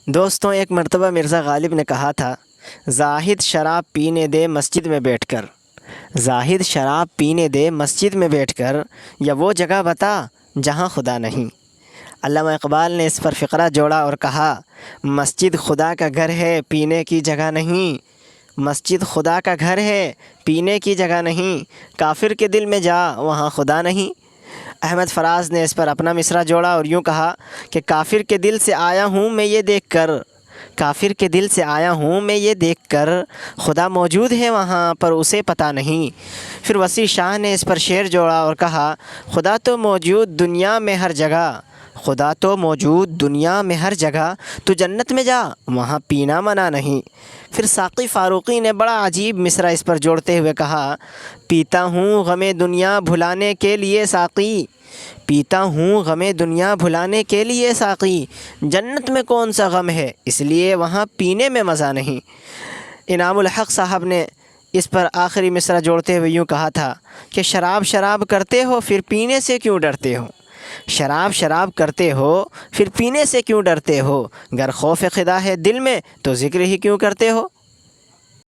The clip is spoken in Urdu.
دوستوں، ایک مرتبہ مرزا غالب نے کہا تھا، زاہد شراب پینے دے مسجد میں بیٹھ کر، زاہد شراب پینے دے مسجد میں بیٹھ کر، یا وہ جگہ بتا جہاں خدا نہیں۔ علامہ اقبال نے اس پر فقرہ جوڑا اور کہا، مسجد خدا کا گھر ہے، پینے کی جگہ نہیں۔ مسجد خدا کا گھر ہے، پینے کی جگہ نہیں۔ کافر کے دل میں جا، وہاں خدا نہیں۔ احمد فراز نے اس پر اپنا مصرع جوڑا اور یوں کہا کہ کافر کے دل سے آیا ہوں میں یہ دیکھ کر، کافر کے دل سے آیا ہوں میں یہ دیکھ کر، خدا موجود ہے وہاں پر اسے پتہ نہیں۔ پھر وسیع شاہ نے اس پر شعر جوڑا اور کہا، خدا تو موجود دنیا میں ہر جگہ، خدا تو موجود دنیا میں ہر جگہ، تو جنت میں جا وہاں پینا منع نہیں۔ پھر ساقی فاروقی نے بڑا عجیب مصرع اس پر جوڑتے ہوئے کہا، پیتا ہوں غم دنیا بھلانے کے لیے ساقی، پیتا ہوں غم دنیا بھلانے کے لیے ساقی، جنت میں کون سا غم ہے اس لیے وہاں پینے میں مزہ نہیں۔ انعام الحق صاحب نے اس پر آخری مصرع جوڑتے ہوئے یوں کہا تھا کہ شراب شراب کرتے ہو پھر پینے سے کیوں ڈرتے ہو، شراب شراب کرتے ہو پھر پینے سے کیوں ڈرتے ہو، گر خوف خدا ہے دل میں تو ذکر ہی کیوں کرتے ہو۔